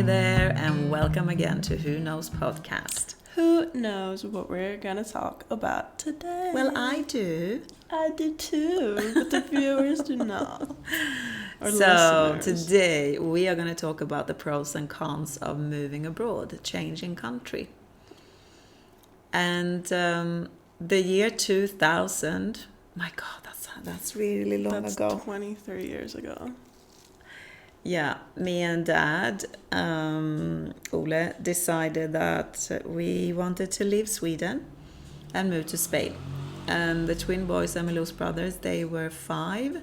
there, and welcome again to Who Knows Podcast. Who knows what we're gonna talk about today? Well, I do. I do too, but the viewers do not. Or So listeners. today we are going to talk about the pros and cons of moving abroad, changing country. And the year 2000, my God, that's really long That's ago. 23 years ago. Yeah, me and Dad, Ole, decided that we wanted to leave Sweden and move to Spain. And the twin boys, Emilo's brothers, they were 5.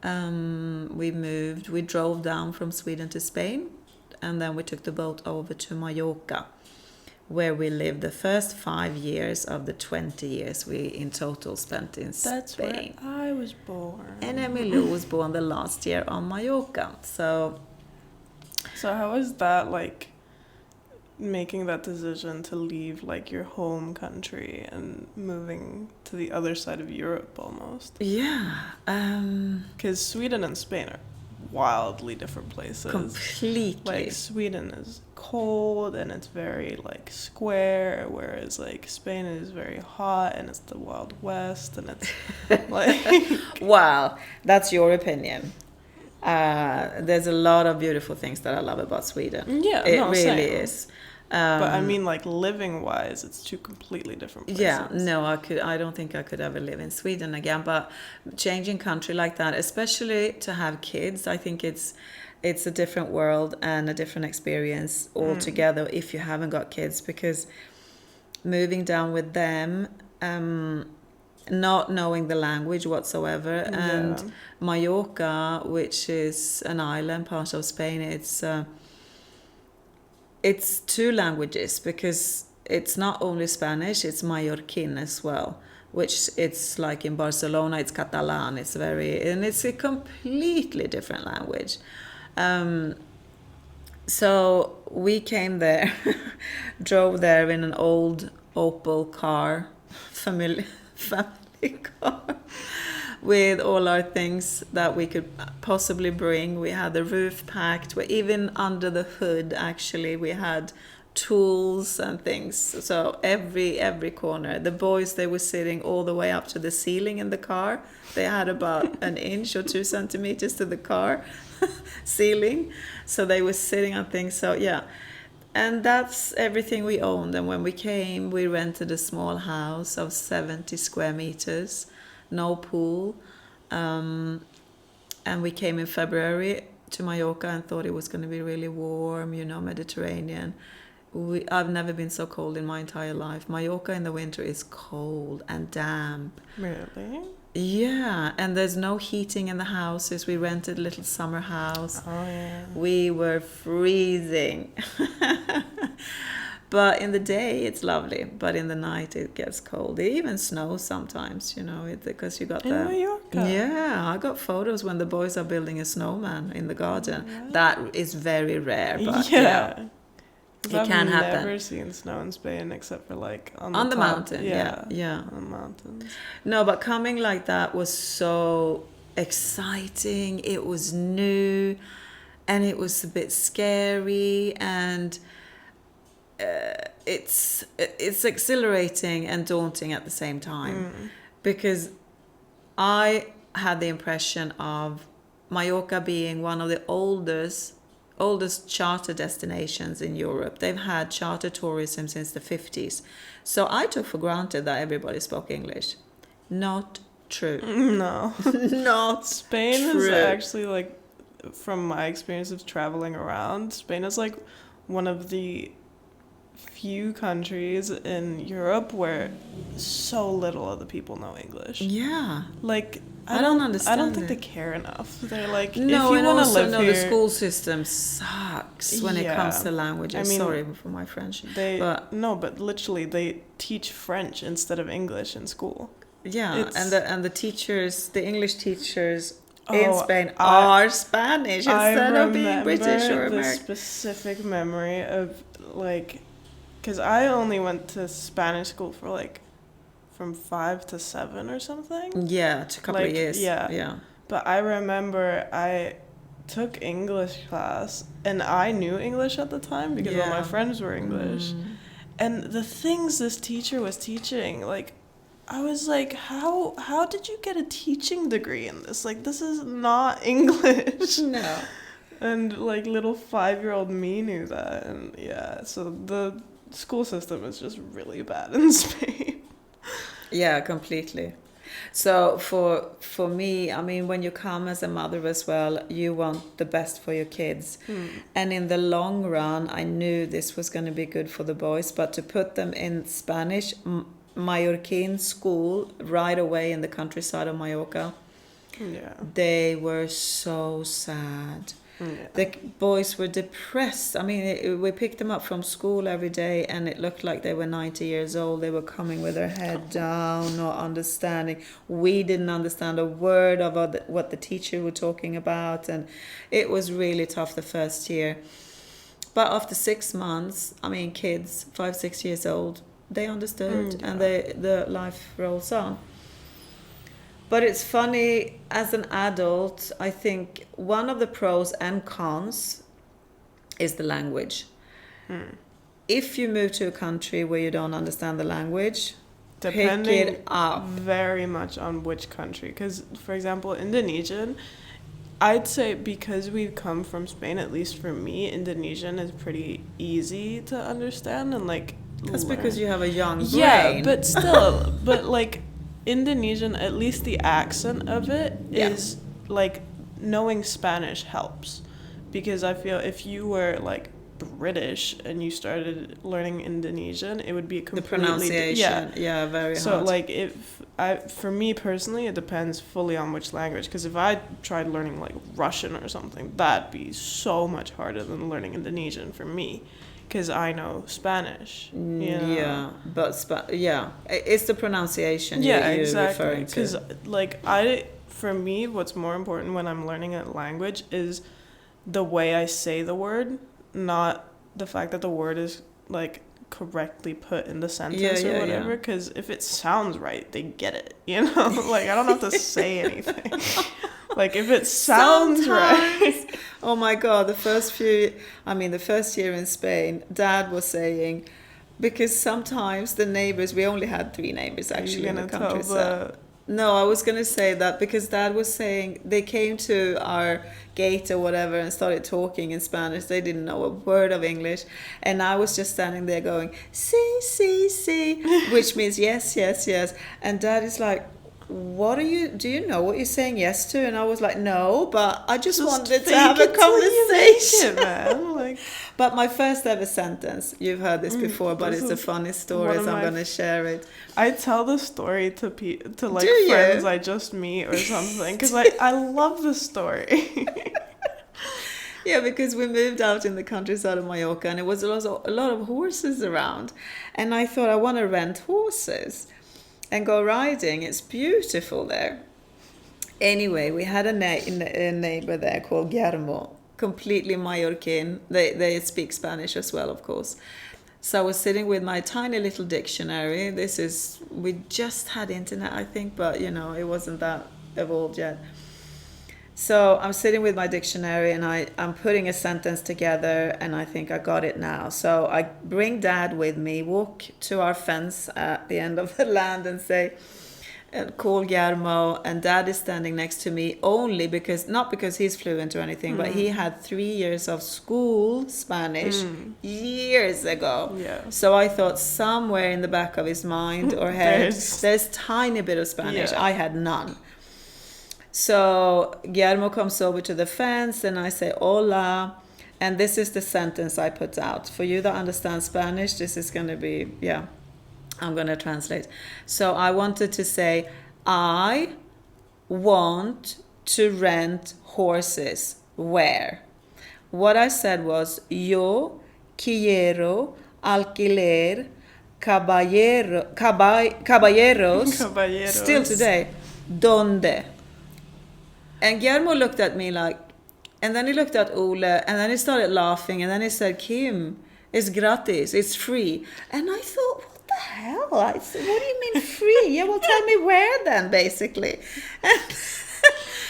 We drove down from Sweden to Spain, and then we took the boat over to Mallorca, where we lived the first 5 years of the 20 years we in total spent in That's Spain. where I was born. And Emilio was born the last year on Mallorca. So how is that like making that decision to leave like your home country and moving to the other side of Europe almost? yeah, Because Sweden and Spain are wildly different places. completely. Like Sweden is cold and it's very like square, whereas like Spain is very hot and it's the Wild West and it's like Wow, that's your opinion. There's a lot of beautiful things that I love about Sweden. Yeah, It no, really same. is. But I mean like living wise it's two completely different places. Yeah, no, I don't think I could ever live in Sweden again. But changing country like that, especially to have kids, I think it's a different world and a different experience altogether if you haven't got kids, because moving down with them, not knowing the language whatsoever, and Yeah. Mallorca, which is an island part of Spain, it's 2 languages, because it's not only Spanish, it's Mallorquin as well, which it's like in Barcelona, it's Catalan. It's a completely different language. So we came there, drove there in an old Opel car, family car, with all our things that we could possibly bring. We had the roof packed. Even under the hood, actually, we had tools and things. So every corner. The boys, they were sitting all the way up to the ceiling in the car. They had about an inch or 2 centimeters to the car ceiling. So they were sitting on things. So yeah. And that's everything we owned. And when we came, we rented a small house of 70 square meters. No pool, and we came in February to Mallorca and thought it was going to be really warm, Mediterranean. I've never been so cold in my entire life. Mallorca in the winter is cold and damp. Really? Yeah, and there's no heating in the houses. We rented a little summer house. Oh yeah. We were freezing. But in the day, it's lovely. But in the night, it gets cold. It even snows sometimes, because you got In Mallorca? Yeah, I got photos when the boys are building a snowman in the garden. Really? That is very rare, but Yeah. it can happen. I've never seen snow in Spain except for like on the top. mountain. Yeah. On the mountains. No, but coming like that was so exciting. It was new, and it was a bit scary, and it's exhilarating and daunting at the same time, because I had the impression of Mallorca being one of the oldest charter destinations in Europe. They've had charter tourism since the 50s. So I took for granted that everybody spoke English. Not true. No. Not Spain true. is actually like, from my experience of traveling around, Spain is like one of the few countries in Europe where so little of the people know English. Yeah. Like I don't understand I don't think it. they care enough. They're like, No, if you and want to also live no, here, the school system sucks when it comes to languages. I mean, Sorry for my French. But but literally they teach French instead of English in school. yeah, It's- and the teachers, the English teachers in Oh, Spain I- are Spanish instead of being British or the American. specific memory of like, because I only went to Spanish school for like from 5 to 7 or something. Yeah, to a couple of Like, years. yeah. Yeah. But I remember I took English class, and I knew English at the time because all my friends were English. And the things this teacher was teaching, like, I was like, how did you get a teaching degree in this? Like, this is not English. No. And like little 5-year-old me knew that. And yeah, so the school system is just really bad in Spain. Yeah, completely. So for me, I mean, when you come as a mother as well, you want the best for your kids. And in the long run, I knew this was going to be good for the boys, but to put them in Spanish, Mallorquin school right away in the countryside of Mallorca, they were so sad. The boys were depressed. I mean, we picked them up from school every day, and it looked like they were 90 years old. They were coming with their head down, not understanding. We didn't understand a word of what the teacher was talking about, and it was really tough the first year. But after 6 months, I mean, kids, 5, 6 years old, they understood, and the life rolls on. But it's funny, as an adult, I think one of the pros and cons is the language. If you move to a country where you don't understand the language, Depending pick it up. very much on which country. Because, for example, Indonesian, I'd say because we've come from Spain, at least for me, Indonesian is pretty easy to understand and like That's learn. because you have a young brain. Yeah, but still, but like Indonesian, at least the accent of it is like knowing Spanish helps, because I feel if you were like British and you started learning Indonesian, it would be completely the pronunciation, very hard. So like for me personally, it depends fully on which language, because if I tried learning like Russian or something, that'd be so much harder than learning Indonesian for me. Because I know Spanish. You know? Yeah, but it's the pronunciation you're exactly. referring to. Because, like, for me, what's more important when I'm learning a language is the way I say the word, not the fact that the word is, like, correctly put in the sentence or whatever. Because if it sounds right, they get it, you know? Like, I don't have to say anything. Like, if it sounds right. Oh my God, the first year in Spain, Dad was saying, because sometimes the neighbors, we only had 3 neighbors actually in the countryside. No, I was going to say that because Dad was saying they came to our gate or whatever and started talking in Spanish. They didn't know a word of English. And I was just standing there going, sí, sí, sí, which means yes, yes, yes. And Dad is like, do you know what you're saying yes to? And I was like, no, but I just wanted to have a conversation. Man. Like, but my first ever sentence, you've heard this before, but it's a funny story, so I'm going to share it. I tell the story to like friends I just meet or something, because I love the story. Yeah, because we moved out in the countryside of Mallorca, and it was a lot of horses around. And I thought, I want to rent horses and go riding. It's beautiful there. Anyway, we had a neighbor there called Guillermo, completely Mallorquin. They speak Spanish as well, of course. So I was sitting with my tiny little dictionary. We just had internet, I think, but it wasn't that evolved yet. So I'm sitting with my dictionary and I'm putting a sentence together, and I think I got it now. So I bring Dad with me, walk to our fence at the end of the land and call Guillermo, and Dad is standing next to me only not because he's fluent or anything, but he had 3 years of school Spanish years ago. Yeah. So I thought somewhere in the back of his mind or head, there's tiny bit of Spanish. Yeah. I had none. So Guillermo comes over to the fence and I say, hola. And this is the sentence I put out. For you that understand Spanish, this is going to be, I'm going to translate. So I wanted to say, I want to rent horses. Where? What I said was, yo quiero alquiler caballeros. Still today. ¿Dónde? And Guillermo looked at me and then he looked at Ole, and then he started laughing, and then he said, Kim, it's gratis, it's free. And I thought, what the hell? I said, what do you mean free? Yeah, well, tell me where then, basically.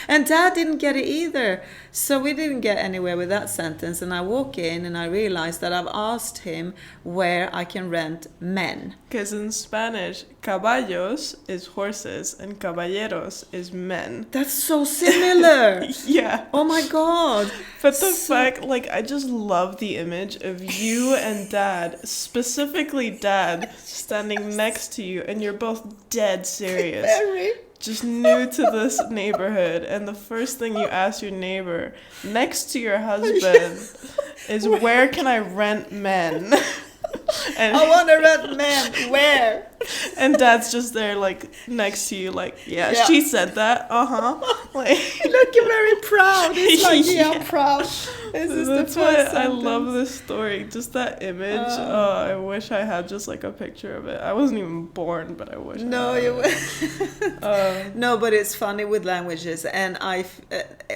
And Dad didn't get it either. So we didn't get anywhere with that sentence. And I walk in and I realize that I've asked him where I can rent men. Because in Spanish, caballos is horses and caballeros is men. That's so similar. Yeah. Oh my God. But the fact, like, I just love the image of you and Dad, specifically Dad, standing next to you, and you're both dead serious. Very. Just new to this neighborhood, and the first thing you ask your neighbor next to your husband is, where can I rent men? And I want to rent men. Where? and Dad's just there, like, next to you, like, yeah. She said that, like, looking very proud. It's like, yeah, I'm Yeah. proud. This is That's the why first I love sentence. this story. Just that image. I wish I had just like a picture of it. I wasn't even born, but I wish. No, I had you. it. No, but it's funny with languages, and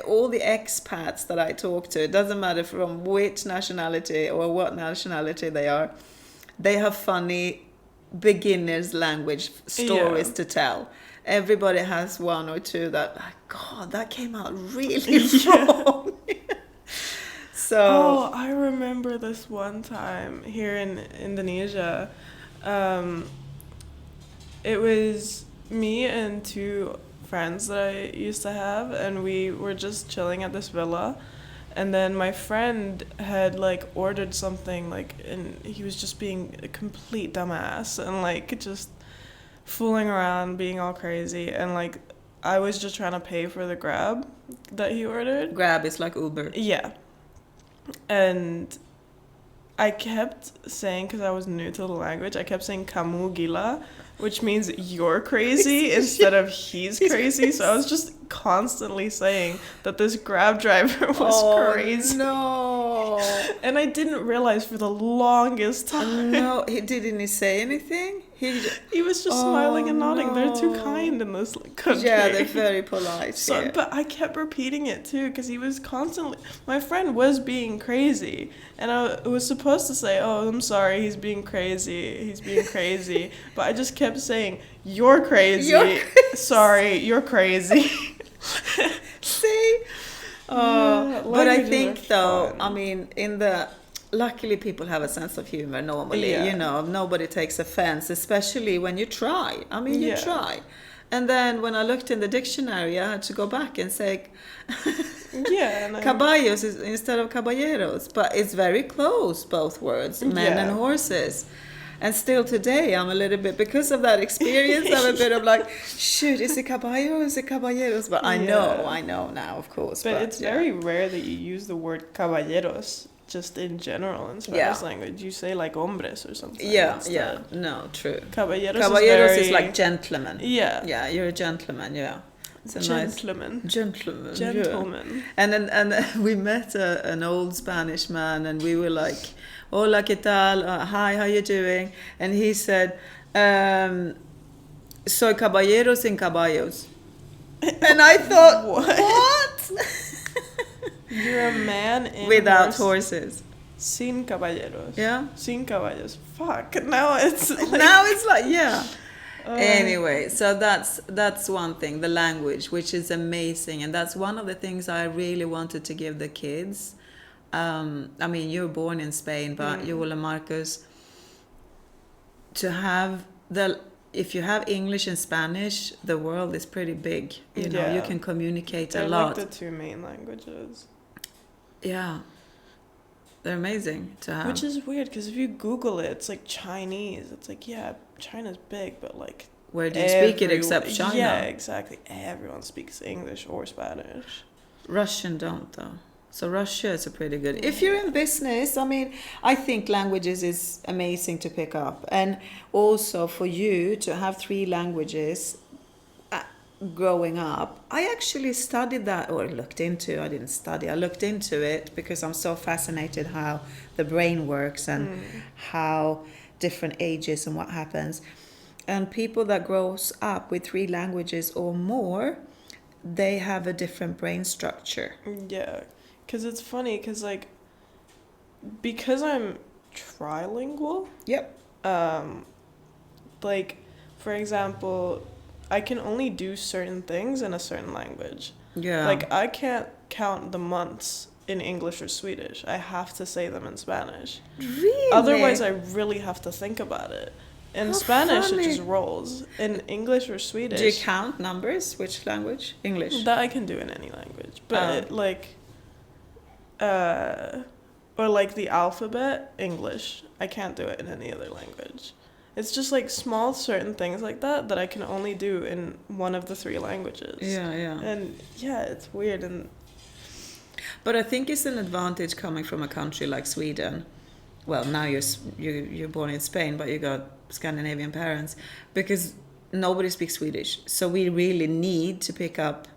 all the expats that I talk to, it doesn't matter from which nationality or what nationality they are, they have funny beginners language stories Yeah. to tell. Everybody has one or two that, like, God, that came out really wrong. So Oh, I remember this one time here in Indonesia. It was me and two friends that I used to have, and we were just chilling at this villa. And then my friend had like ordered something, like, and he was just being a complete dumbass and like just fooling around, being all crazy. And like I was just trying to pay for the Grab that he ordered. Grab is like Uber. Yeah. And I kept saying, because I was new to the language, I kept saying kamu gila, which means you're crazy instead of he's crazy. So I was just constantly saying that this Grab driver was crazy. No. And I didn't realize for the longest time. No, didn't he say anything? He was just smiling and nodding. They're too no. kind in this country. Yeah, they're very polite. So, here. but I kept repeating it too, because he was constantly. My friend was being crazy, and I was supposed to say, "Oh, I'm sorry, he's being crazy. He's being crazy." But I just kept saying, "You're crazy. You're crazy. Sorry, you're crazy." See? Yeah, But I languages think, are though, fun. I mean, luckily people have a sense of humor normally, Yeah. you know, nobody takes offense, especially when you try. I mean, you Yeah. try. And then when I looked in the dictionary, I had to go back and say Yeah, and caballos instead of caballeros. But it's very close, both words, men Yeah. and horses. And still today, I'm a little bit, because of that experience, I'm a bit of like, shoot, is it caballo or is it caballeros? But I know now, of course. But it's yeah. very rare that you use the word caballeros just in general in Spanish language. You say like hombres or something. Yeah, instead. yeah, no, true. Caballeros, is like gentleman. Yeah. Yeah, you're a gentleman, yeah. It's a Gentleman. nice gentleman. Yeah. Gentleman. And then we met an old Spanish man, and we were like, "Hola, ¿qué tal? Hi, how you doing?" And he said, "Soy caballeros sin caballos." And I thought, what? You're a man in Without horses. Sin caballeros. Yeah. Sin caballos. Fuck. Now it's like, Now it's like, yeah. uh, Anyway, so that's one thing, the language, which is amazing, and that's one of the things I really wanted to give the kids. I mean, you're born in Spain, but you will, Marcus, to have if you have English and Spanish, the world is pretty big. You know, you can communicate they're a lot. like the two main languages. Yeah, they're amazing to have. Which is weird, because if you Google it, it's like Chinese. It's like, yeah, China's big, but like, where do you speak it except everyone- China? Yeah, exactly. Everyone speaks English or Spanish. Russian don't, though. So Russia is a pretty good. If you're in business, I mean, I think languages is amazing to pick up, and also for you to have 3 languages growing up. I actually studied that, or looked into. I didn't study. I looked into it because I'm so fascinated how the brain works and how different ages and what happens. And people that grows up with 3 languages or more, they have a different brain structure. Yeah, because it's funny, because like, because I'm trilingual, Yep. like, for example, I can only do certain things in a certain language. Yeah. Like, I can't count the months in English or Swedish. I have to say them in Spanish. Really? Otherwise, I really have to think about it. In How Spanish, funny. it just rolls. In English or Do you Swedish, count numbers? Which language? English. that I can do in any language. But, Oh. or like the alphabet, English. I can't do it in any other language. It's just like small certain things like that I can only do in one of the three languages. Yeah, yeah. And yeah, it's weird. And But I think it's an advantage coming from a country like Sweden. Well, now you're born in Spain, but you got Scandinavian parents, because nobody speaks Swedish. So we really need to pick up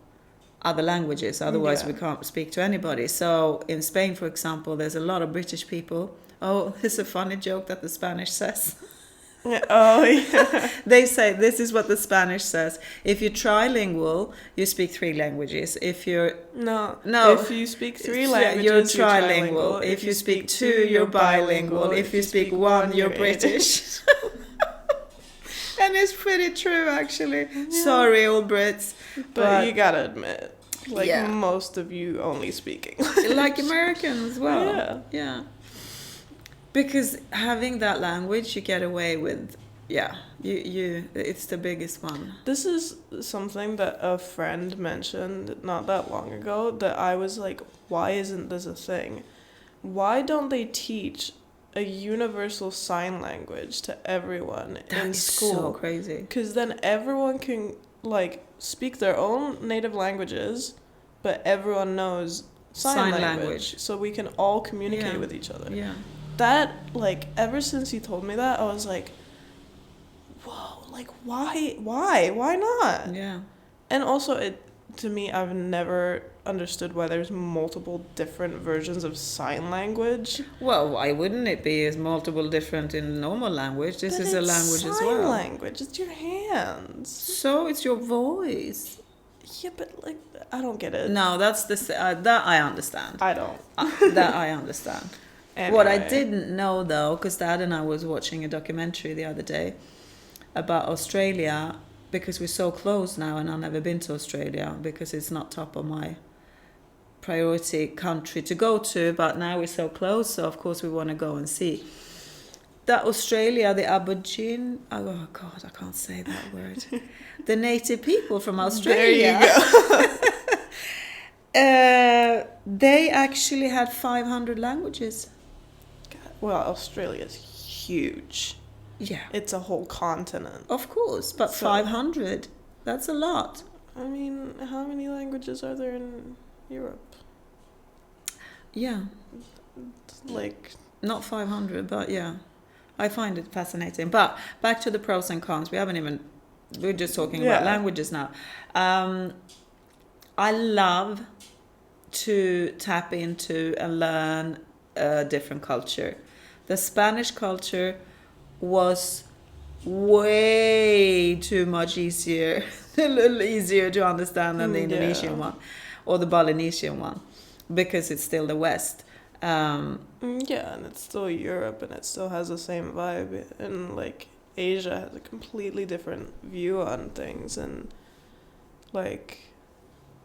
other languages. Otherwise, we can't speak to anybody. So in Spain, for example, there's a lot of British people. Oh, it's a funny joke that the Spanish says. oh yeah. They say this is what the Spanish says. If you're trilingual, you speak 3 languages. If you're No. No. If you speak 3 yeah, languages, you're trilingual. If you speak 2, you're bilingual. If you speak 1, you're British. And it's pretty true, actually. Yeah. Sorry, all Brits. But you gotta admit, like, Yeah. most of you only speak English. Like Americans as well. Yeah. Yeah. Because having that language, you get away with, it's the biggest one. This is something that a friend mentioned not that long ago, that I was like, why isn't this a thing? Why don't they teach a universal sign language to everyone in school? So crazy. Because then everyone can, like, speak their own native languages, but everyone knows sign language. So we can all communicate with each other. Yeah. That, like, ever since you told me that, I was like, whoa, like, why not? Yeah. And also, to me, I've never understood why there's multiple different versions of sign language. Well, why wouldn't it be as multiple different in normal language? This is a language as well. Sign language, it's your hands. So it's your voice. Yeah, but, like, I don't get it. No, that's that I understand. I don't. That I understand. Anyway. What I didn't know, though, because Dad and I was watching a documentary the other day about Australia, because we're so close now, and I've never been to Australia because it's not top of my priority country to go to, but now we're so close, so of course we want to go and see. That Australia, the Aborigine, oh God, I can't say that word. The native people from Australia. There you go. They actually had 500 languages. Well, Australia's huge. Yeah. It's a whole continent. Of course, but So- 500, that's a lot. I mean, how many languages are there in Europe? Yeah, Like, not 500, but yeah. I find it fascinating. But back to the pros and cons. We're just talking about languages now. I love to tap into and learn a different culture. The Spanish culture was way too much easier, a little easier to understand than the Indonesian one or the Balinesian one, because it's still the West. yeah, and it's still Europe, and it still has the same vibe. And, like, Asia has a completely different view on things, and, like,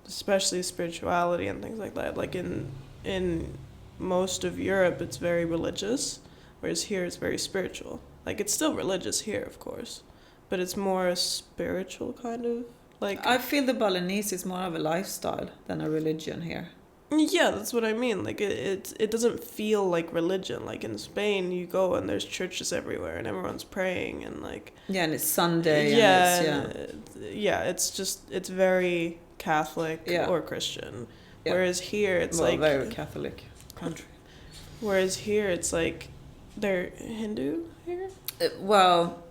especially spirituality and things like that. Like, in most of Europe, it's very religious, whereas here it's very spiritual. Like, it's still religious here, of course, but it's more a spiritual kind of, like... I feel the Balinese is more of a lifestyle than a religion here. Yeah, that's what I mean. Like, it doesn't feel like religion. Like, in Spain, you go and there's churches everywhere and everyone's praying and, like... Yeah, and it's Sunday. Yeah, and it's very Catholic or Christian. Yeah. Whereas here, it's well, like... very Catholic country. Whereas here, it's like... They're Hindu here? Well,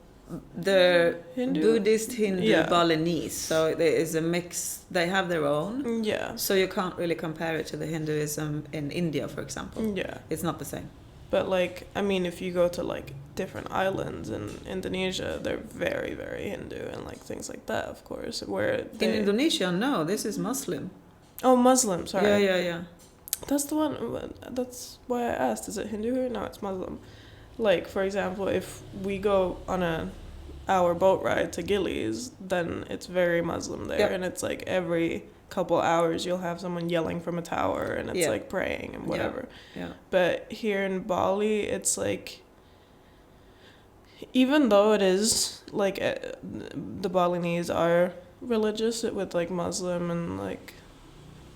the Hindu? Buddhist, Hindu, Yeah. Balinese. So there is a mix. They have their own. Yeah. So you can't really compare it to the Hinduism in India, for example. Yeah. It's not the same. But, like, I mean, if you go to, like, different islands in Indonesia, they're very, very Hindu and, like, things like that, of course. Where In Indonesia, no, this is Muslim. Oh, Muslim, sorry. Yeah. That's the one, that's why I asked, is it Hindu here? No, it's Muslim. Like, for example, if we go on our boat ride to Gillies, then it's very Muslim there, Yep. and it's like every couple hours you'll have someone yelling from a tower and it's Yeah. like praying and whatever. Yeah. But here in Bali, it's like, even though it is like the Balinese are religious with like Muslim and like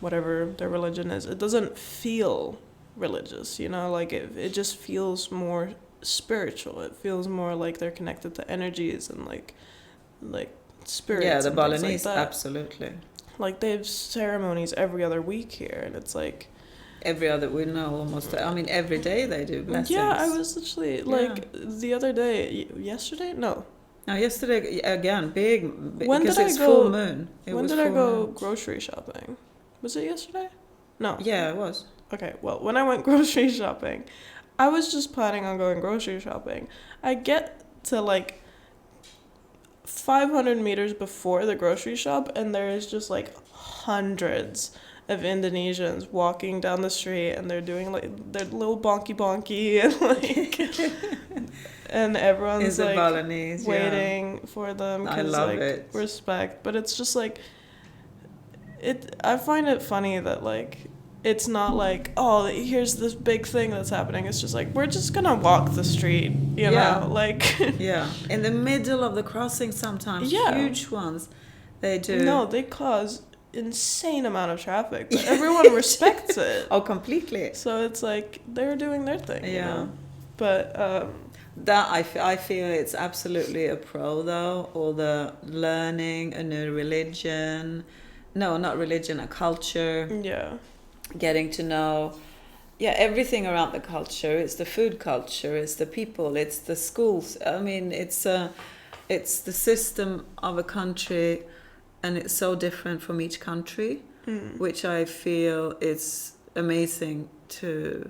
whatever their religion is, it doesn't feel religious, you know, like it just feels more spiritual. It feels more like they're connected to energies and like spirits. Yeah, the and things Balinese, like that. absolutely. Like they have ceremonies every other week here, and it's like Every other, we know almost, I mean, every day they do blessings. yeah, I was literally like the other day, yesterday, no. Now, yesterday, again, big, When because did I it's go- full moon. When did I go grocery shopping? Was it yesterday? No. Yeah, it was. Okay, well, when I went grocery shopping, I was just planning on going grocery shopping. I get to like 500 meters before the grocery shop, and there is just like hundreds of Indonesians walking down the street, and they're doing like their little bonky and like and everyone's like Balinese, waiting for them I because love like it. respect. But it's just like I find it funny that like it's not like, oh, here's this big thing that's happening. It's just like, we're just gonna walk the street, you know, like yeah, in the middle of the crossing sometimes. Yeah. Huge ones, they do. No, they cause insane amount of traffic, but everyone respects it. Oh, completely. So it's like they're doing their thing, you Yeah. know. But That I feel it's absolutely a pro though. All the learning a new religion, no, not religion, a culture. yeah, Getting to know, yeah, everything around the culture. It's the food culture. It's the people. It's the schools. I mean, it's the system of a country, and it's so different from each country, which I feel is amazing to.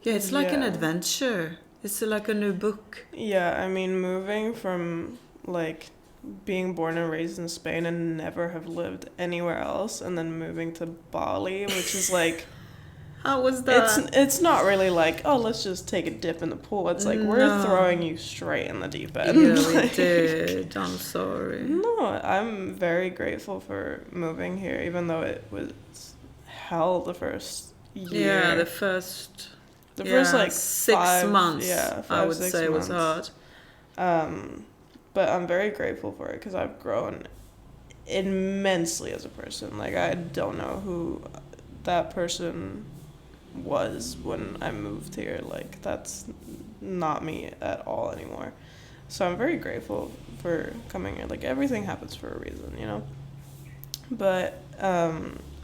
Yeah, it's like an Yeah. adventure. It's like a new book. yeah. I mean, moving from like being born and raised in Spain and never have lived anywhere else, and then moving to Bali, which is like How was that? it's not really like, oh, let's just take a dip in the pool. It's like we're No. throwing you straight in the deep end. Yeah, we Like, did. I'm sorry. No, I'm very grateful for moving here, even though it was hell the first year. Yeah, the first like 6 months. Yeah, I would 6 say was months. hard. But I'm very grateful for it because I've grown immensely as a person. Like I don't know who that person was when I moved here. Like that's not me at all anymore. So I'm very grateful for coming here. Like everything happens for a reason, you know. But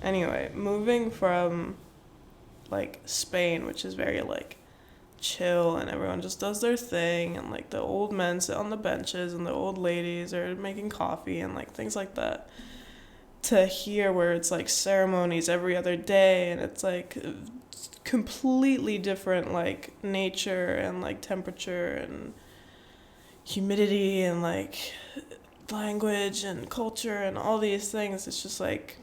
anyway, moving from like Spain, which is very like chill and everyone just does their thing, and like the old men sit on the benches and the old ladies are making coffee and like things like that, to here where it's like ceremonies every other day, and it's like completely different like nature and like temperature and humidity and like language and culture and all these things. It's just like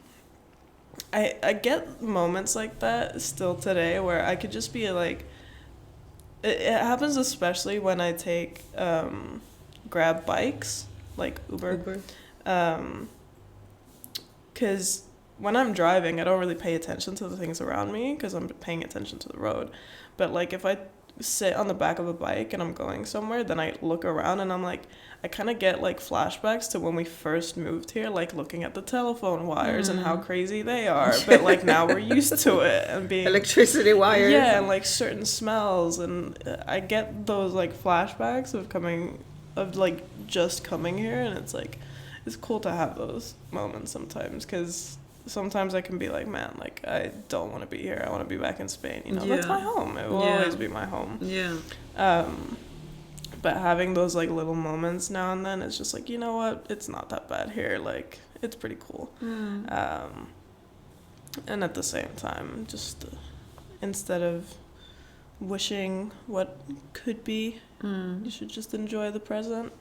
I get moments like that still today where I could just be like, it happens especially when I take Grab bikes, like Uber. Because when I'm driving, I don't really pay attention to the things around me because I'm paying attention to the road. But like if I sit on the back of a bike and I'm going somewhere, then I look around and I'm like, I kind of get like flashbacks to when we first moved here, like looking at the telephone wires and how crazy they are. But like now we're used to it and being Electricity wires. yeah, and like certain smells, and I get those like flashbacks of like just coming here, and it's like it's cool to have those moments sometimes, because sometimes I can be like, man, like I don't want to be here. I want to be back in Spain. You know, that's my home. It will always be my home. Yeah. But having those like little moments now and then, it's just like, you know what? It's not that bad here. Like it's pretty cool. And at the same time, just instead of wishing what could be, you should just enjoy the present.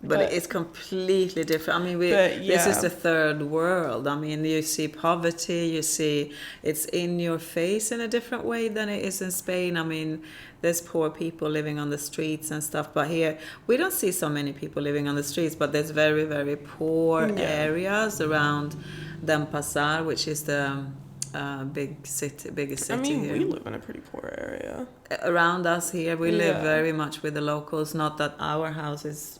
But it's completely different. I mean, this is the third world. I mean, you see poverty, you see it's in your face in a different way than it is in Spain. I mean, there's poor people living on the streets and stuff, but here we don't see so many people living on the streets, but there's very, very poor areas around Denpasar, which is the biggest city I mean, here. we live in a pretty poor area. Around us here, we live very much with the locals. Not that our house is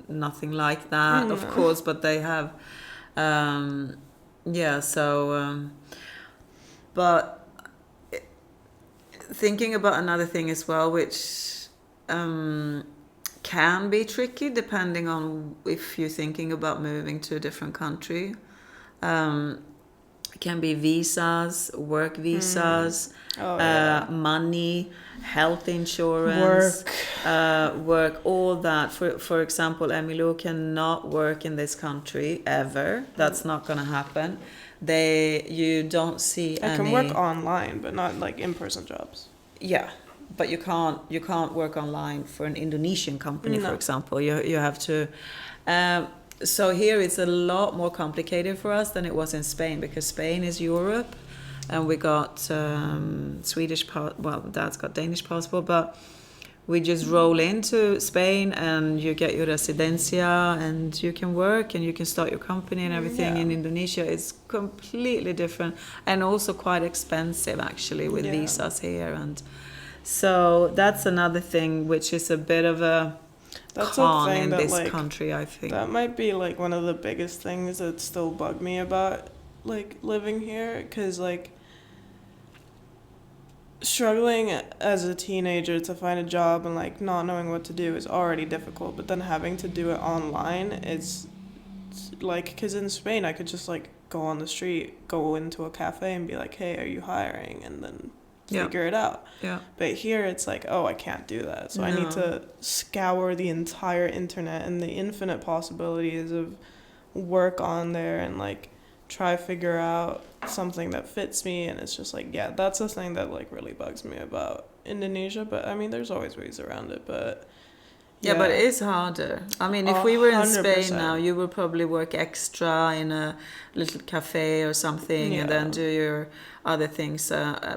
nothing like that, of course, but they have but thinking about another thing as well, which can be tricky depending on if you're thinking about moving to a different country. It can be visas, work visas, money, health insurance, work, all that. For example, Emilio cannot work in this country ever. That's not going to happen. You don't see any. I can work online, but not like in-person jobs. Yeah, but you can't work online for an Indonesian company, for example. You have to. So here it's a lot more complicated for us than it was in Spain, because Spain is Europe, and we got Dad's got Danish passport, but we just roll into Spain and you get your residencia and you can work and you can start your company and everything. In Indonesia it's completely different, and also quite expensive actually with visas here, and so that's another thing which is a bit of a con in this country, I think. That might be like one of the biggest things that still bug me about like living here, because like struggling as a teenager to find a job and like not knowing what to do is already difficult, but then having to do it online is like, because in Spain I could just like go on the street, go into a cafe and be like, hey, are you hiring, and then figure it out. But here it's like, oh, I can't do that, so I need to scour the entire internet and the infinite possibilities of work on there and like try figure out something that fits me. And it's just like, that's the thing that like really bugs me about Indonesia. But I mean, there's always ways around it, but but it is harder. I mean, if we were in Spain now, you would probably work extra in a little cafe or something, and then do your other things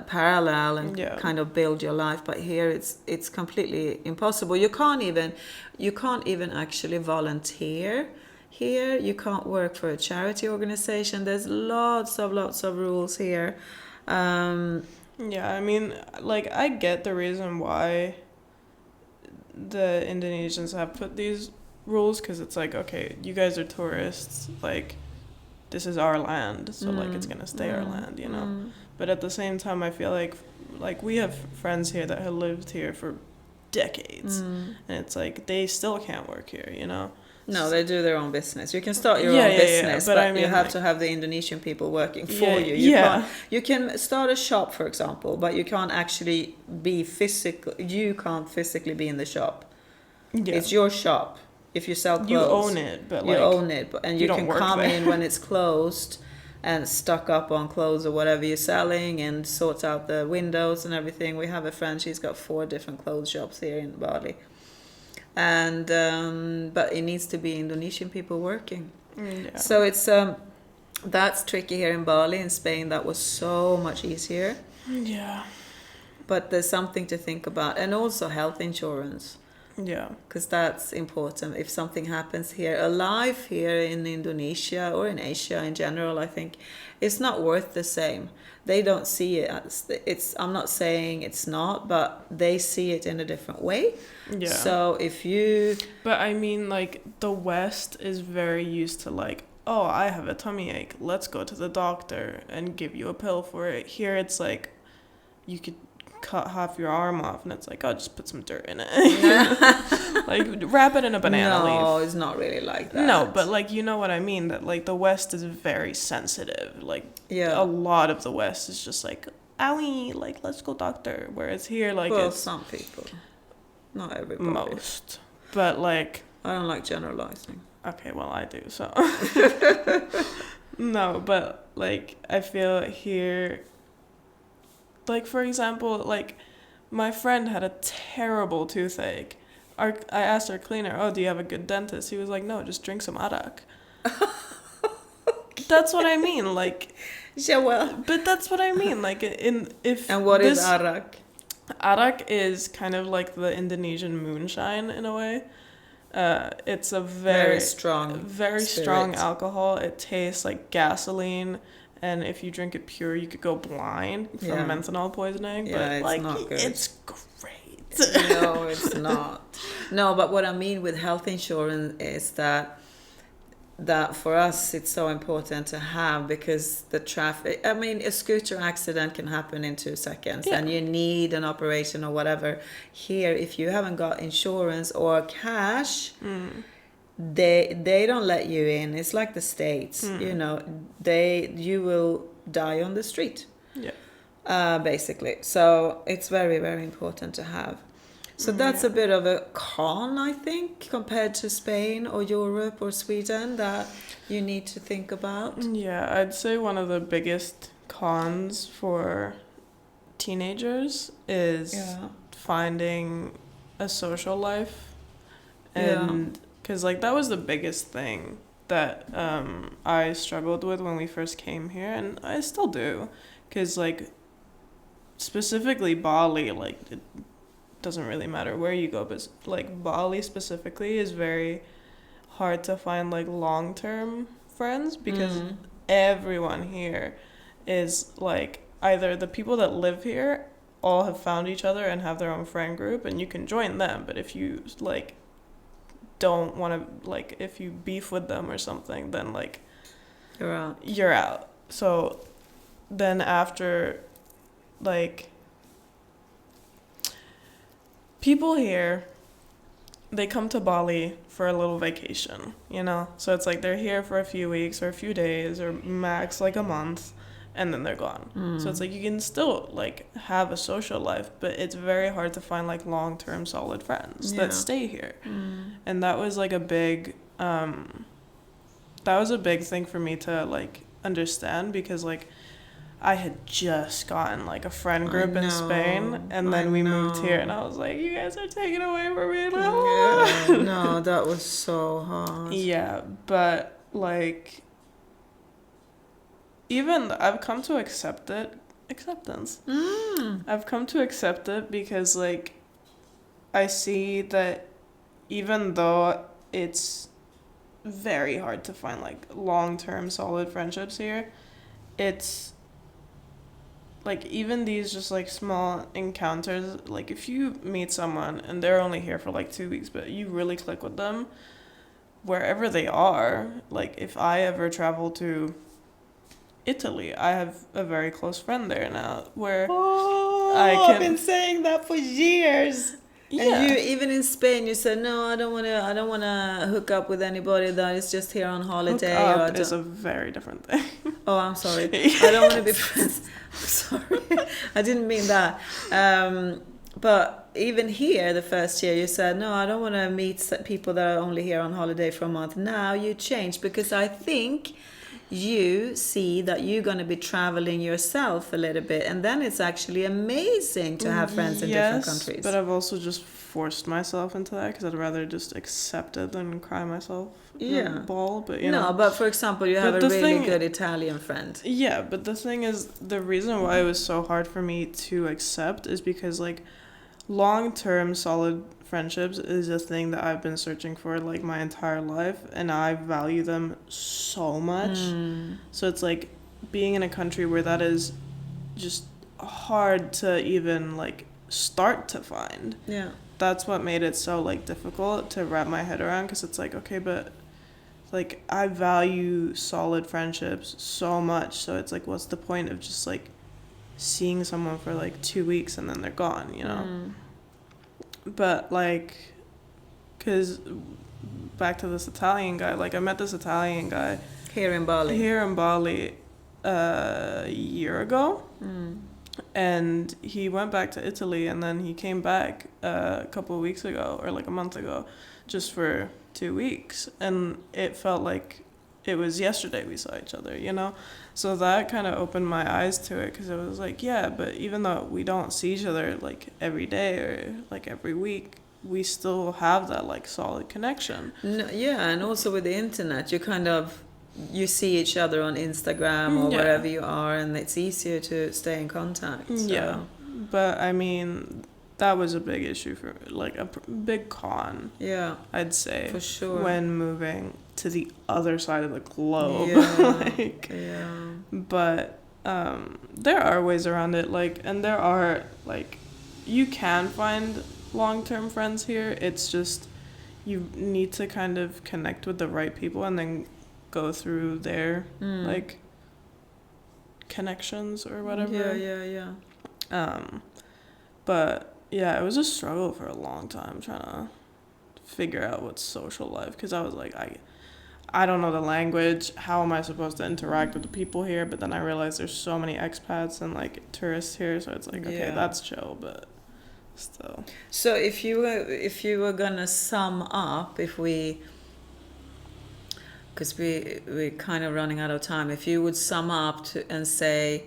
parallel and kind of build your life. But here it's completely impossible. You can't even actually volunteer here. You can't work for a charity organization. There's lots of rules here. I mean, like, I get the reason why the Indonesians have put these rules, because it's like, okay, you guys are tourists, like, this is our land, so like it's gonna stay our land, you know. But at the same time, I feel like we have friends here that have lived here for decades, and it's like they still can't work here, you know. No, they do their own business. You can start your own business, but I mean, you have to have the Indonesian people working for you. You can start a shop, for example, but you can't actually be physical. You can't physically be in the shop. It's your shop. If you sell clothes, you own it, but you own it, and you can come in when it's closed and stock up on clothes or whatever you're selling and sort out the windows and everything. We have a friend; she's got 4 different clothes shops here in Bali. And but it needs to be Indonesian people working. So it's that's tricky here in Bali. In Spain that was so much easier. But there's something to think about, and also health insurance, because that's important. If something happens here, a life here in Indonesia or in Asia in general, I think it's not worth the same. They don't see it as I'm not saying it's not, but they see it in a different way. So but I mean, like, the West is very used to like, oh, I have a tummy ache, let's go to the doctor and give you a pill for it. Here it's like, you could cut half your arm off and it's like, oh, just put some dirt in it. Like, wrap it in a banana leaf. No, it's not really like that. No, but like, you know what I mean, that like the West is very sensitive. Like, a lot of the West is just like, owie, like, let's go doctor. Whereas here, like, well, some people, not everybody. Most. But like, I don't like generalizing. Okay, well, I do, so. No, but like, I feel here, like, for example, like, my friend had a terrible toothache. I asked our cleaner, oh, do you have a good dentist? He was like, no, just drink some arak. That's what I mean, like. Yeah, well. But that's what I mean, like if. And what is this, arak? Arak is kind of like the Indonesian moonshine in a way. It's a Very strong, very spirit. strong alcohol. It tastes like gasoline, and if you drink it pure, you could go blind from Yeah. methanol poisoning. Yeah, But it's like, not good. it's great. No, it's not. No, but what I mean with health insurance is that for us it's so important to have, because the traffic, I mean, a scooter accident can happen in 2 seconds, Yeah. and you need an operation or whatever. Here, if you haven't got insurance or cash, they don't let you in. It's like the States, you know, you will die on the street. Yeah. Basically. So it's very, very important to have. So that's a bit of a con, I think, compared to Spain or Europe or Sweden, that you need to think about. Yeah, I'd say one of the biggest cons for teenagers is finding a social life. And because like that was the biggest thing that I struggled with when we first came here, and I still do, because like specifically Bali, like it doesn't really matter where you go, but like Bali specifically is very hard to find like long-term friends, because everyone here is like, either the people that live here all have found each other and have their own friend group, and you can join them, but if you like don't want to, like if you beef with them or something, then like you're out. So then after, like, people here, they come to Bali for a little vacation, you know? So it's like they're here for a few weeks or a few days or max like a month, and then they're gone. So it's like you can still like have a social life, but it's very hard to find like long-term solid friends that stay here. And that was like a big thing for me to like understand, because like I had just gotten like a friend group in Spain, and then we moved here, and I was like, you guys are taking away from me. No, that was so hard. Yeah, but like, even I've come to accept it. Acceptance. I've come to accept it, because like I see that even though it's very hard to find like long-term solid friendships here, it's like even these just like small encounters, like if you meet someone and they're only here for like 2 weeks, but you really click with them wherever they are. Like if I ever travel to Italy, I have a very close friend there now, where I've been saying that for years. Yeah. And you, even in Spain, you said, no, I don't want to hook up with anybody that is just here on holiday. Hook up is a very different thing. Oh, I'm sorry. I don't want to be friends. I'm sorry. I didn't mean that. But even here, the first year, you said, no, I don't want to meet people that are only here on holiday for a month. Now you changed, because I think you see that you're going to be traveling yourself a little bit, and then it's actually amazing to have friends in different countries. But I've also just forced myself into that, because I'd rather just accept it than cry myself in a ball. But you know. But for example, you have a really good Italian friend. Yeah, but the thing is, the reason why it was so hard for me to accept is because like long-term solid friendships is a thing that I've been searching for like my entire life, and I value them so much. So it's like being in a country where that is just hard to even like start to find. Yeah. That's what made it so like difficult to wrap my head around, because it's like, okay, but like I value solid friendships so much, so it's like, what's the point of just like seeing someone for like 2 weeks and then they're gone, you know? But like, because back to this Italian guy, like I met this Italian guy here in Bali a year ago, and he went back to Italy, and then he came back a couple of weeks ago, or like a month ago, just for 2 weeks, and it felt like it was yesterday we saw each other, you know? So that kind of opened my eyes to it, because it was like, yeah, but even though we don't see each other like every day or like every week, we still have that like solid connection. No, yeah, and also with the internet, you see each other on Instagram or Yeah. wherever you are, and it's easier to stay in contact. So. Yeah, but I mean, that was a big issue for like big con, Yeah, I'd say, for sure. when moving to the other side of the globe. Yeah, Like, yeah. but there are ways around it. Like, and there are like, you can find long-term friends here. It's just you need to kind of connect with the right people and then go through their like connections or whatever. Yeah. But yeah, it was a struggle for a long time trying to figure out what's social life, because I was like, I don't know the language. How am I supposed to interact with the people here? But then I realized there's so many expats and like tourists here, so it's like, okay, that's chill, but still. So if you were gonna sum up, because we're kind of running out of time, if you would sum up and say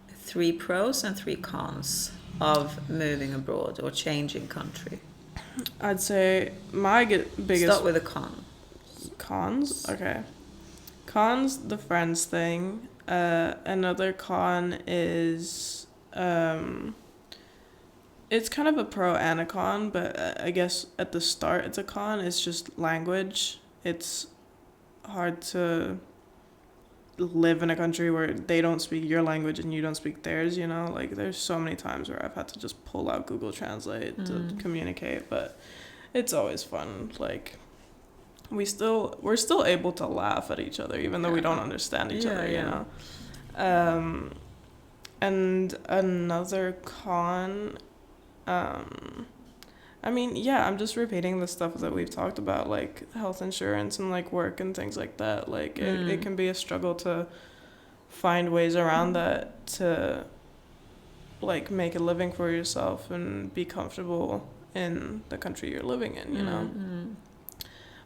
3 pros and 3 cons of moving abroad or changing country. I'd say my biggest... Start with a con. Cons? Okay. Cons, the friends thing. Another con is... it's kind of a pro and a con, but I guess at the start it's a con. It's just language. It's hard to live in a country where they don't speak your language and you don't speak theirs, you know? Like, there's so many times where I've had to just pull out Google Translate to communicate, but it's always fun. Like, we're still able to laugh at each other even though we don't understand each other, you know? And another con, I mean, yeah, I'm just repeating the stuff that we've talked about, like health insurance and like work and things like that. Like it can be a struggle to find ways around that to like make a living for yourself and be comfortable in the country you're living in, you know?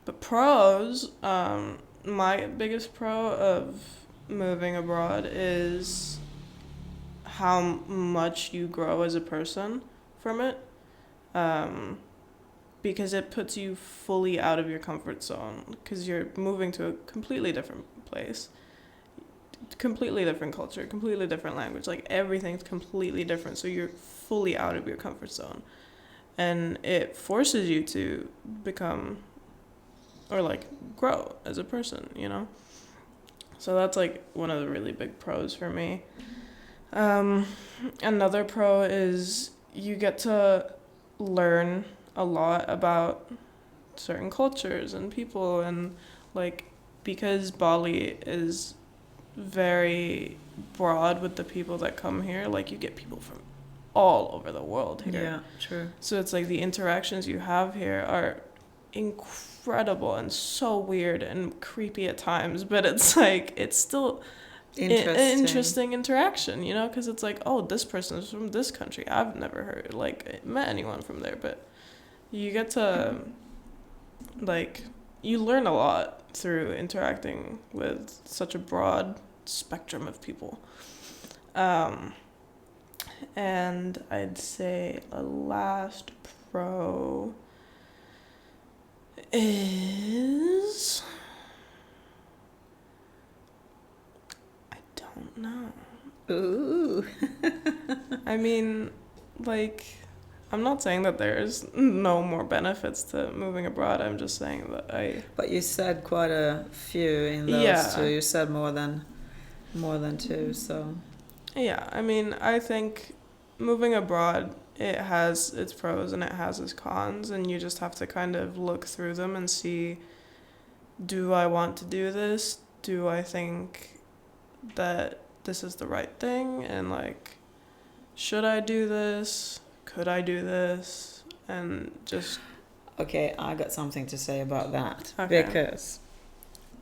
But pros, my biggest pro of moving abroad is how much you grow as a person from it. Because it puts you fully out of your comfort zone, because you're moving to a completely different place, completely different culture, completely different language, like everything's completely different, so you're fully out of your comfort zone, and it forces you to become or like grow as a person, you know? So that's like one of the really big pros for me. Another pro is you get to learn a lot about certain cultures and people, and like, because Bali is very broad with the people that come here, like you get people from all over the world here. Yeah, true. So it's like the interactions you have here are incredible and so weird and creepy at times, but it's like, it's still an interesting interaction, you know, because it's like, oh, this person is from this country, I've never met anyone from there, but you get to like, you learn a lot through interacting with such a broad spectrum of people. And I'd say a last pro is, I don't know. Ooh. I mean, like, I'm not saying that there's no more benefits to moving abroad. I'm just saying that But you said quite a few in those two. You said more than 2, so. Yeah, I mean, I think moving abroad, it has its pros and it has its cons, and you just have to kind of look through them and see, do I want to do this? Do I think that this is the right thing? And like, should I do this? Could I do this? And just... Okay, I got something to say about that. Okay. Because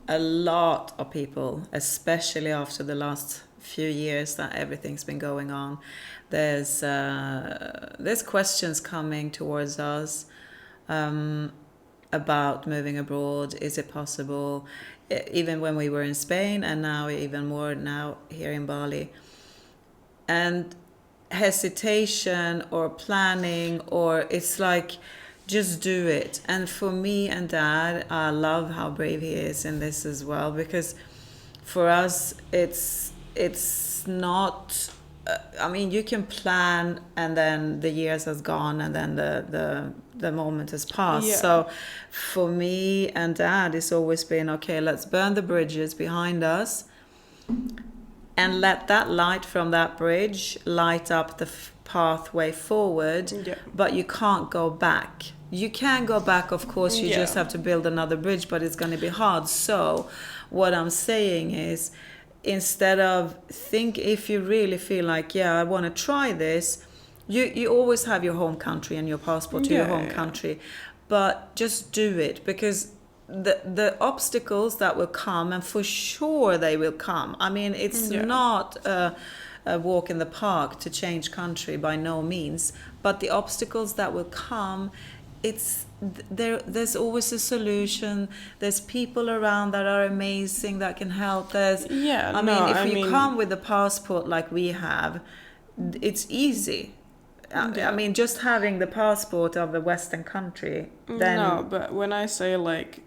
a lot of people, especially after the last few years that everything's been going on, there's questions coming towards us about moving abroad. Is it possible? Even when we were in Spain, and now even more now here in Bali. And hesitation or planning, or it's like just do it. And for me and Dad, I love how brave he is in this as well, because for us it's not I mean, you can plan and then the years has gone and then the moment has passed. Yeah. So for me and Dad, it's always been, okay, let's burn the bridges behind us and let that light from that bridge light up the pathway forward. Yeah. But you can't go back. You can go back, of course, you Yeah. just have to build another bridge, but it's going to be hard. So what I'm saying is, instead of think, if you really feel like, yeah, I want to try this, you always have your home country and your passport to your home country, but just do it, because the obstacles that will come, and for sure they will come. I mean, it's not a walk in the park to change country, by no means, but the obstacles that will come, there's always a solution. There's people around that are amazing that can help. If you come with a passport like we have, it's easy. I mean, just having the passport of the Western country, then... No, but when I say, like,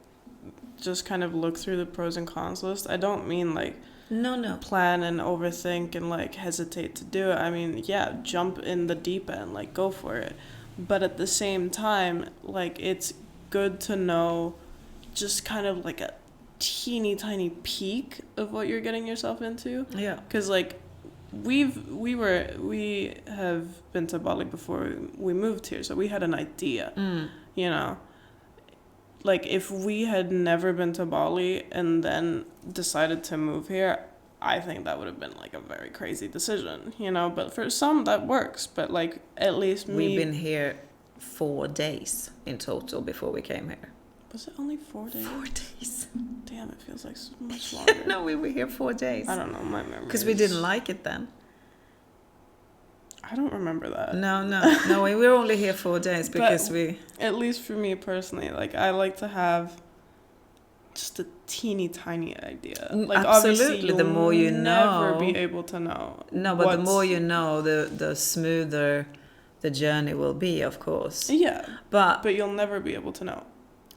just kind of look through the pros and cons list, I don't mean, like, no plan and overthink and, like, hesitate to do it. I mean, yeah, jump in the deep end, like, go for it. But at the same time, like, it's good to know just kind of like a teeny tiny peek of what you're getting yourself into. Yeah. Because, like, we have been to Bali before we moved here, so we had an idea, you know. Like, if we had never been to Bali and then decided to move here, I think that would have been, like, a very crazy decision, you know. But for some, that works. But, like, at least me... We've been here 4 days in total before we came here. Was it only 4 days? 4 days. Damn, it feels like so much longer. No, we were here 4 days. I don't know, my memory. Because we didn't like it then. I don't remember that. No, we were only here 4 days because At least for me personally, like, I like to have just a teeny tiny idea. Like, absolutely, the more you know, never be able to know. No, but the more you know, the smoother the journey will be, of course. Yeah. But you'll never be able to know.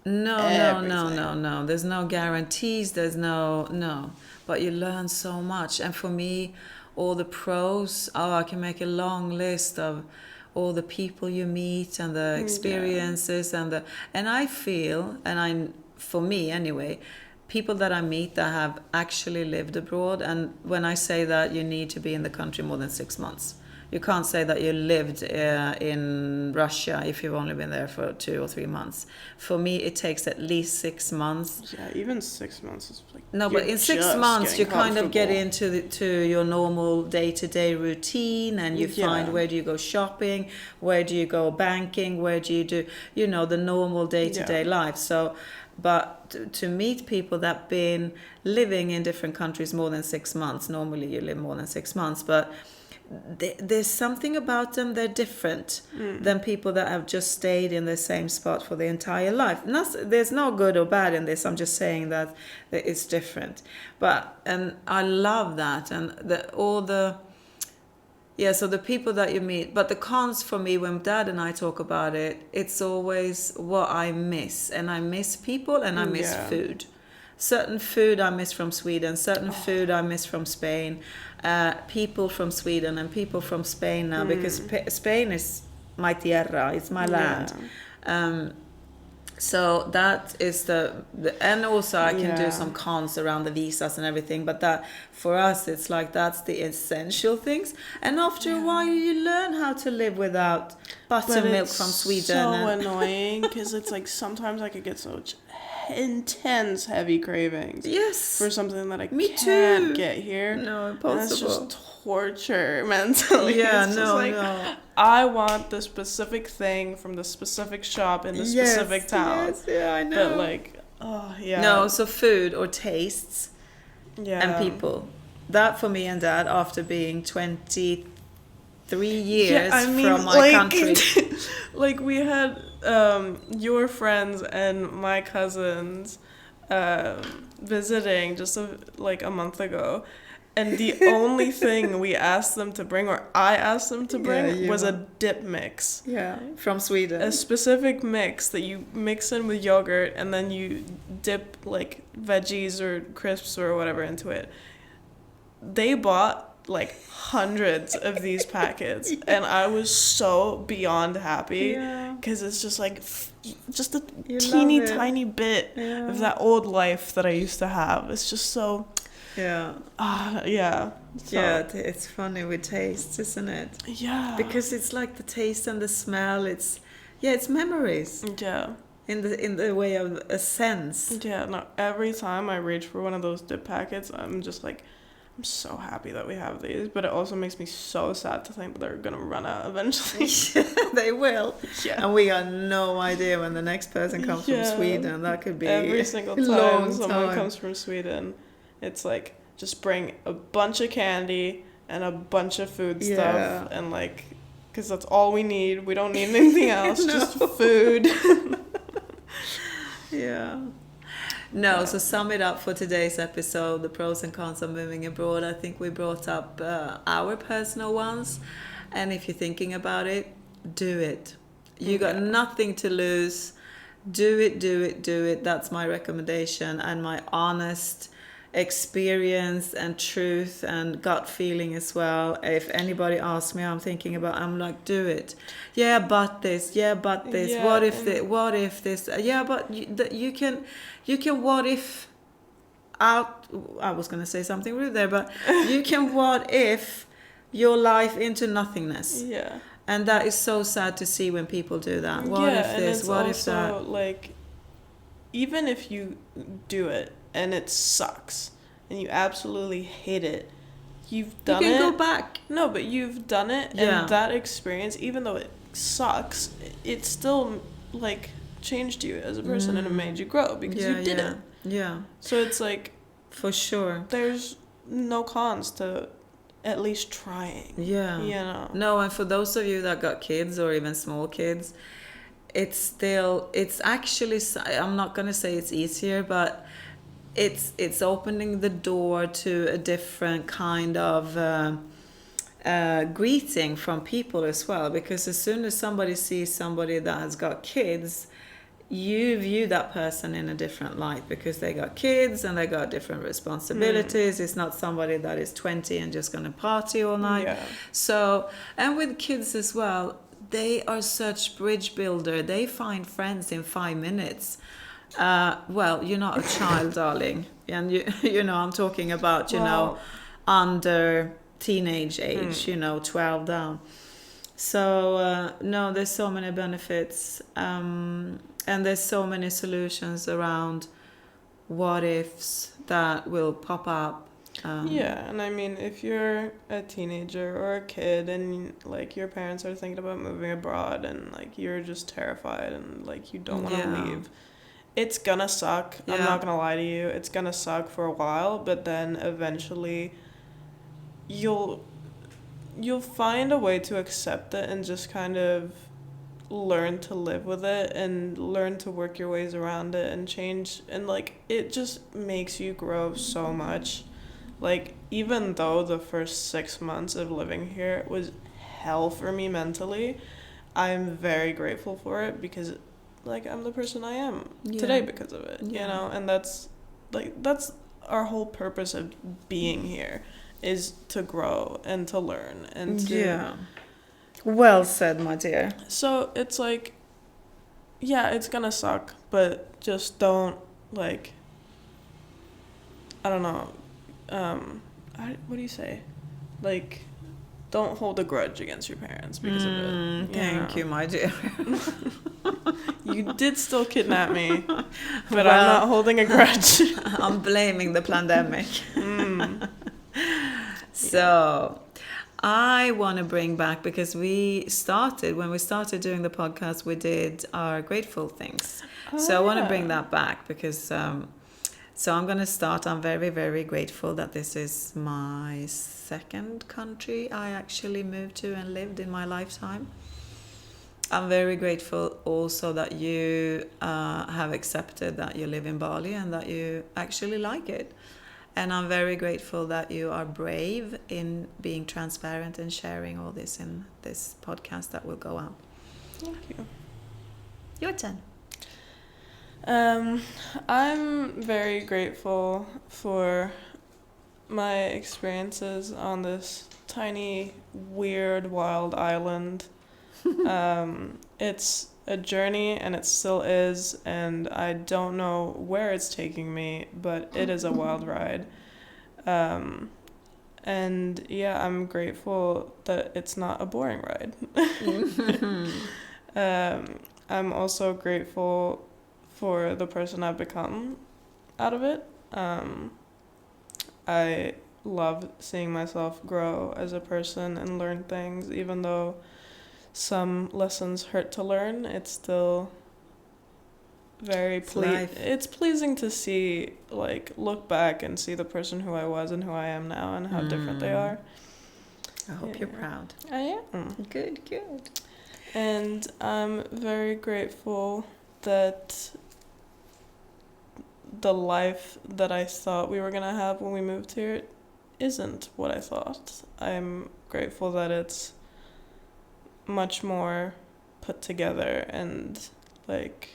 No. There's no guarantees. There's no. But you learn so much. And for me, all the pros, I can make a long list of all the people you meet and the experiences and I feel, for me anyway, people that I meet that have actually lived abroad, and when I say that, you need to be in the country more than 6 months. You can't say that you lived in Russia if you've only been there for 2 or 3 months. For me, it takes at least 6 months. Yeah, even 6 months is like... No, but in 6 months, you kind of get into to your normal day-to-day routine, and you find where do you go shopping, where do you go banking, where do you do, the normal day-to-day life. So, but to meet people that have been living in different countries more than 6 months, normally you live more than 6 months, but... there's something about them, they're different than people that have just stayed in the same spot for their entire life. There's no good or bad in this, I'm just saying that it's different. And I love that, and so the people that you meet. But the cons for me, when Dad and I talk about it, it's always what I miss, and I miss people and I miss food. Certain food I miss from Sweden, certain food I miss from Spain, people from Sweden and people from Spain now, because Spain is my tierra, it's my land. So that is and also I can do some cons around the visas and everything, but that for us it's like that's the essential things. And after a while you learn how to live without buttermilk from Sweden. So annoying, because it's like sometimes I could get so intense heavy cravings for something that I can't get here. No, impossible. And it's just torture mentally. No. I want the specific thing from the specific shop in the specific town. I know. But no, so food or tastes and people. That for me and Dad, after being 23 years from my country. Like, we had your friends and my cousins visiting just a month ago, And the only thing we asked them to bring, or I asked them to bring, was a dip mix. Yeah, from Sweden. A specific mix that you mix in with yogurt and then you dip like veggies or crisps or whatever into it. They bought like hundreds of these packets and I was so beyond happy because it's just like just a teeny tiny bit of that old life that I used to have. It's just so it's funny with taste, isn't it? Yeah, because it's like the taste and the smell. It's memories. In the way of a sense. No, every time I reach for one of those dip packets, I'm just like, I'm so happy that we have these, but it also makes me so sad to think that they're gonna run out eventually. They will. And we got no idea when the next person comes from Sweden. That could be every single time someone comes from Sweden. It's like, just bring a bunch of candy and a bunch of food stuff and like, because that's all we need. We don't need anything else, just food. So sum it up for today's episode, the pros and cons of moving abroad. I think we brought up our personal ones. And if you're thinking about it, do it. You got nothing to lose. Do it. That's my recommendation and my honest experience and truth and gut feeling as well. If anybody asks me, I'm like, do it. But this. What if this? But you can what if out. I was gonna say something rude there, but you can what if your life into nothingness. And that is so sad to see when people do that. What if this? What if that? Like, even if you do it and it sucks and you absolutely hate it, you've done it. You can go back. No, but you've done it, and that experience, even though it sucks, it still like changed you as a person and it made you grow because you did it. So it's like, for sure, there's no cons to at least trying. No, and for those of you that got kids or even small kids, it's actually, I'm not going to say it's easier, but it's opening the door to a different kind of greeting from people as well, because as soon as somebody sees somebody that has got kids, you view that person in a different light because they got kids and they got different responsibilities. It's not somebody that is 20 and just going to party all night. So, and with kids as well, they are such bridge builder. They find friends in 5 minutes. Well, you're not a child, darling. And you know, I'm talking about, under teenage age, 12 down. So, no, there's so many benefits. And there's so many solutions around what ifs that will pop up. And I mean, if you're a teenager or a kid and like your parents are thinking about moving abroad and like you're just terrified and like you don't want to leave, it's gonna suck. I'm not gonna lie to you. It's gonna suck for a while, but then eventually you'll find a way to accept it and just kind of learn to live with it and learn to work your ways around it and change, and like it just makes you grow so much. Like, even though the first 6 months of living here was hell for me mentally, I'm very grateful for it because like I'm the person I am today because of it, you know, and that's our whole purpose of being here, is to grow and to learn and to well said, my dear. So it's like, it's gonna suck, but just don't, like, I don't know, what do you say? Like, don't hold a grudge against your parents because of it. Thank you, my dear. You did still kidnap me, but I'm not holding a grudge. I'm blaming the pandemic. So I want to bring back, because when we started doing the podcast, we did our grateful things. So I want to bring that back because, so I'm going to start. I'm very, very grateful that this is my second country I actually moved to and lived in my lifetime. I'm very grateful also that you have accepted that you live in Bali and that you actually like it. And I'm very grateful that you are brave in being transparent and sharing all this in this podcast that will go out. Thank you. Your turn. I'm very grateful for my experiences on this tiny, weird, wild island. It's a journey, and it still is, and I don't know where it's taking me, but it is a wild ride. And yeah, I'm grateful that it's not a boring ride. I'm also grateful for the person I've become out of it. I love seeing myself grow as a person and learn things, even though some lessons hurt to learn. It's still very it's pleasing to see, like, look back and see the person who I was and who I am now and how different they are. I hope you're proud. I am. Good. And I'm very grateful that the life that I thought we were going to have when we moved here isn't what I thought. I'm grateful that it's much more put together and, like,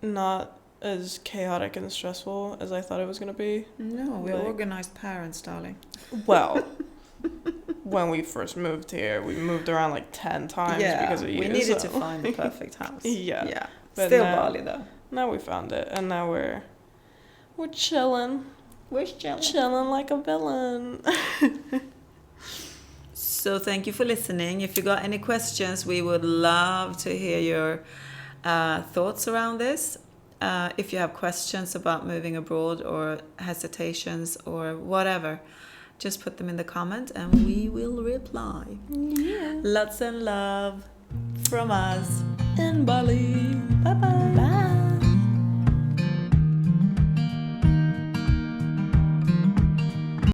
not as chaotic and stressful as I thought it was going to be. No, we're organized parents, darling. Well, when we first moved here, we moved around like 10 times because of you. We needed to find the perfect house. Yeah. But still Bali, though. Now we found it, and now we're chilling. We're chilling. Chilling like a villain. So thank you for listening. If you got any questions, we would love to hear your thoughts around this. If you have questions about moving abroad or hesitations or whatever, just put them in the comment and we will reply. Yeah. Lots and love from us in Bali. Bye-bye. Bye.